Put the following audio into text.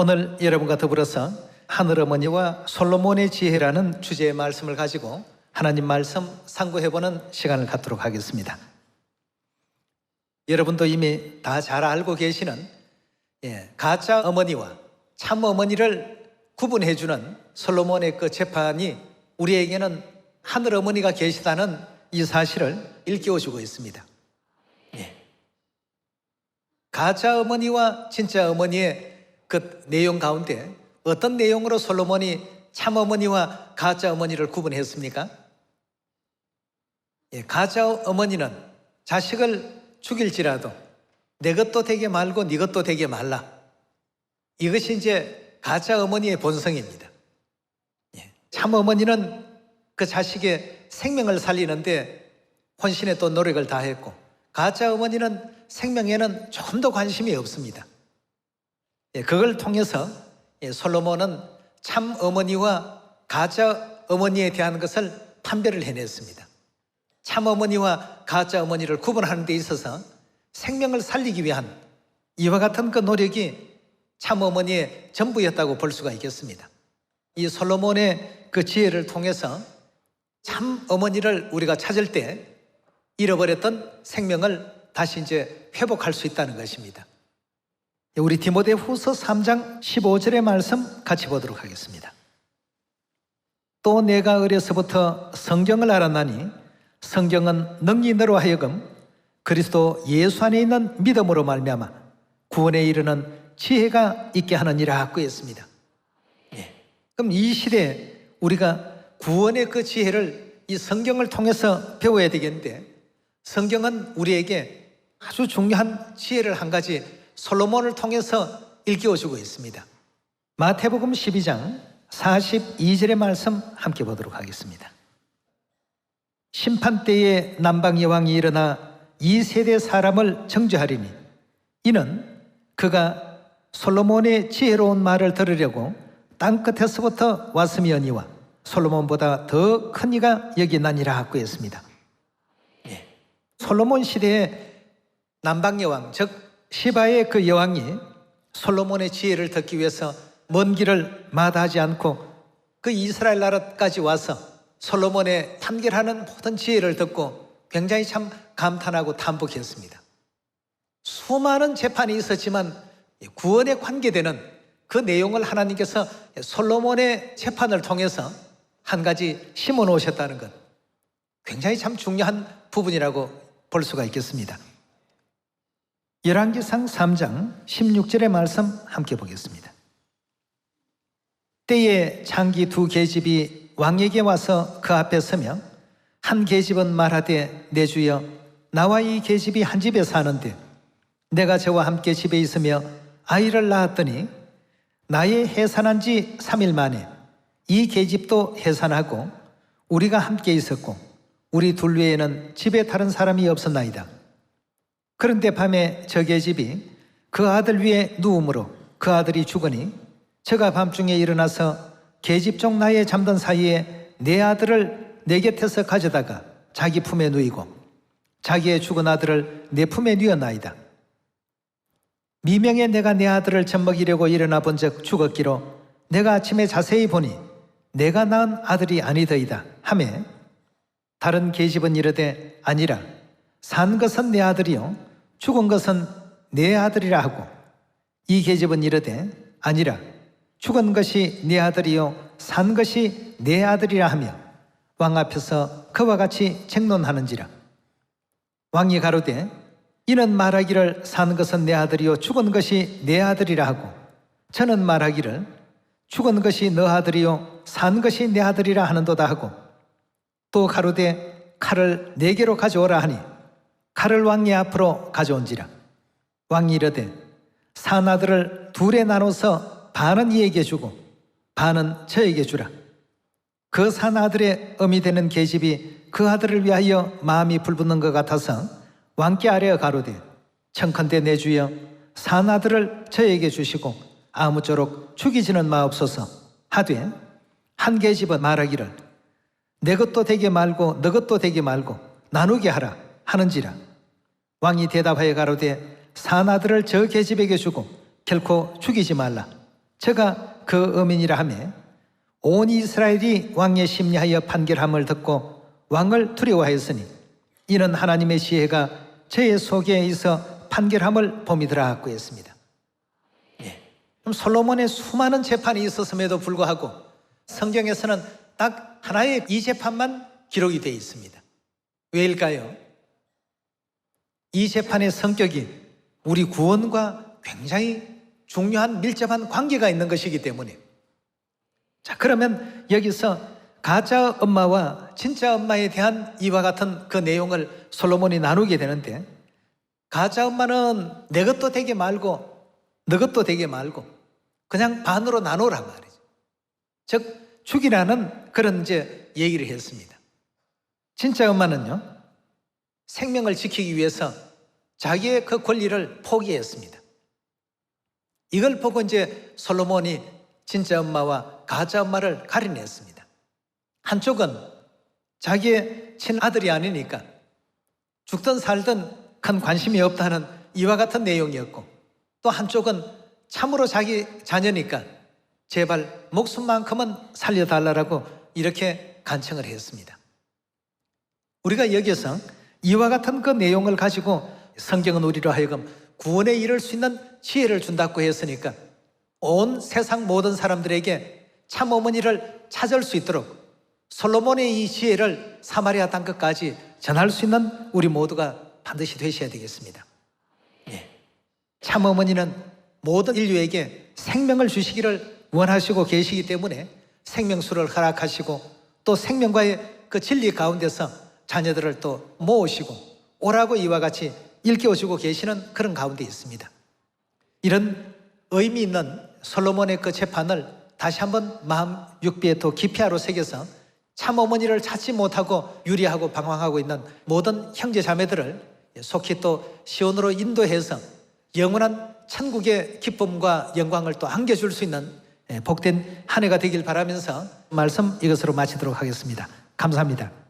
오늘 여러분과 더불어서 하늘어머니와 솔로몬의 지혜라는 주제의 말씀을 가지고 하나님 말씀 상고해보는 시간을 갖도록 하겠습니다. 여러분도 이미 다 잘 알고 계시는 가짜 어머니와 참 어머니를 구분해주는 솔로몬의 그 재판이 우리에게는 하늘어머니가 계시다는 이 사실을 일깨워주고 있습니다. 가짜 어머니와 진짜 어머니의 그 내용 가운데 어떤 내용으로 솔로몬이 참 어머니와 가짜 어머니를 구분했습니까? 가짜 어머니는 자식을 죽일지라도 내 것도 되게 말고 네 것도 되게 말라. 이것이 이제 가짜 어머니의 본성입니다. 참 어머니는 그 자식의 생명을 살리는데 혼신의 또 노력을 다했고, 가짜 어머니는 생명에는 조금도 관심이 없습니다. 그걸 통해서 솔로몬은 참 어머니와 가짜 어머니에 대한 것을 판별을 해냈습니다. 참 어머니와 가짜 어머니를 구분하는 데 있어서 생명을 살리기 위한 이와 같은 그 노력이 참 어머니의 전부였다고 볼 수가 있겠습니다. 이 솔로몬의 그 지혜를 통해서 참 어머니를 우리가 찾을 때 잃어버렸던 생명을 다시 이제 회복할 수 있다는 것입니다. 우리 디모데후서 3장 15절의 말씀 같이 보도록 하겠습니다. 또 내가 어려서부터 성경을 알았나니 성경은 능히 너로 하여금 그리스도 예수 안에 있는 믿음으로 말미암아 구원에 이르는 지혜가 있게 하느니라 했습니다. 그럼 이 시대에 우리가 구원의 그 지혜를 이 성경을 통해서 배워야 되겠는데, 성경은 우리에게 아주 중요한 지혜를 한 가지 솔로몬을 통해서 일깨워주고 있습니다. 마태복음 12장 42절의 말씀 함께 보도록 하겠습니다. 심판 때에 남방 여왕이 일어나 이 세대 사람을 정죄하리니 이는 그가 솔로몬의 지혜로운 말을 들으려고 땅끝에서부터 왔음이니와 솔로몬보다 더 큰 이가 여기 나니라 하고 했습니다. 솔로몬 시대에 남방 여왕, 즉 시바의 그 여왕이 솔로몬의 지혜를 듣기 위해서 먼 길을 마다하지 않고 그 이스라엘 나라까지 와서 솔로몬의 판결하는 모든 지혜를 듣고 굉장히 참 감탄하고 탐복했습니다. 수많은 재판이 있었지만 구원에 관계되는 그 내용을 하나님께서 솔로몬의 재판을 통해서 한 가지 심어 놓으셨다는 것, 굉장히 참 중요한 부분이라고 볼 수가 있겠습니다. 열왕기상 3장 16절의 말씀 함께 보겠습니다. 때에 장기 두 계집이 왕에게 와서 그 앞에 서며 한 계집은 말하되 내 주여 나와 이 계집이 한 집에 사는데 내가 저와 함께 집에 있으며 아이를 낳았더니 나의 해산한 지 3일 만에 이 계집도 해산하고 우리가 함께 있었고 우리 둘 외에는 집에 다른 사람이 없었나이다. 그런데 밤에 저 계집이 그 아들 위에 누움으로 그 아들이 죽으니 저가 밤중에 일어나서 계집 종 나에 잠든 사이에 내 아들을 내 곁에서 가져다가 자기 품에 누이고 자기의 죽은 아들을 내 품에 누였나이다. 미명에 내가 내 아들을 젖먹이려고 일어나 본즉 죽었기로 내가 아침에 자세히 보니 내가 낳은 아들이 아니더이다 하매 다른 계집은 이르되 아니라 산 것은 내 아들이요 죽은 것은 내 아들이라 하고 이 계집은 이르되 아니라 죽은 것이 내 아들이요 산 것이 내 아들이라 하며 왕 앞에서 그와 같이 쟁론하는지라. 왕이 가로되 이는 말하기를 산 것은 내 아들이요 죽은 것이 내 아들이라 하고 저는 말하기를 죽은 것이 너 아들이요 산 것이 내 아들이라 하는도다 하고 또 가로되 칼을 내게로 가져오라 하니 칼을 왕의 앞으로 가져온지라. 왕이 이르되 산 아들을 둘에 나눠서 반은 이에게 주고 반은 저에게 주라. 그 산 아들의 어미 되는 계집이 그 아들을 위하여 마음이 불붙는 것 같아서 왕께 아뢰어 가로되 청컨대 내 주여 산 아들을 저에게 주시고 아무쪼록 죽이지는 마옵소서 하되 한 계집은 말하기를 내 것도 되게 말고 너 것도 되게 말고 나누게 하라 하는지라. 왕이 대답하여 가로되 산 아들을 저 계집에게 주고 결코 죽이지 말라. 저가 그 어민이라 하매 온 이스라엘이 왕의 심리하여 판결함을 듣고 왕을 두려워하였으니 이는 하나님의 지혜가 저의 속에 있어 판결함을 봄이더라 하고 했습니다. 그럼 솔로몬의 수많은 재판이 있었음에도 불구하고 성경에서는 딱 하나의 이 재판만 기록이 되어 있습니다. 왜일까요? 이 재판의 성격이 우리 구원과 굉장히 중요한 밀접한 관계가 있는 것이기 때문에. 자, 그러면 여기서 가짜 엄마와 진짜 엄마에 대한 이와 같은 그 내용을 솔로몬이 나누게 되는데, 가짜 엄마는 내 것도 되게 말고 너 것도 되게 말고 그냥 반으로 나누란 말이죠. 즉 죽이라는 그런 이제 얘기를 했습니다. 진짜 엄마는요, 생명을 지키기 위해서 자기의 그 권리를 포기했습니다. 이걸 보고 이제 솔로몬이 진짜 엄마와 가짜 엄마를 가려냈습니다. 한쪽은 자기의 친아들이 아니니까 죽든 살든 큰 관심이 없다는 이와 같은 내용이었고, 또 한쪽은 참으로 자기 자녀니까 제발 목숨만큼은 살려달라고 이렇게 간청을 했습니다. 우리가 여기서 이와 같은 그 내용을 가지고 성경은 우리로 하여금 구원에 이를 수 있는 지혜를 준다고 했으니까 온 세상 모든 사람들에게 참 어머니를 찾을 수 있도록 솔로몬의 이 지혜를 사마리아 땅 끝까지 전할 수 있는 우리 모두가 반드시 되셔야 되겠습니다. 참 어머니는 모든 인류에게 생명을 주시기를 원하시고 계시기 때문에 생명수를 허락하시고 또 생명과의 그 진리 가운데서 자녀들을 또 모으시고 오라고 이와 같이 일깨워주고 계시는 그런 가운데 있습니다. 이런 의미 있는 솔로몬의 그 재판을 다시 한번 마음 육비에 또 깊이하로 새겨서 참 어머니를 찾지 못하고 유리하고 방황하고 있는 모든 형제 자매들을 속히 또 시온으로 인도해서 영원한 천국의 기쁨과 영광을 또 안겨줄 수 있는 복된 한 해가 되길 바라면서 말씀 이것으로 마치도록 하겠습니다. 감사합니다.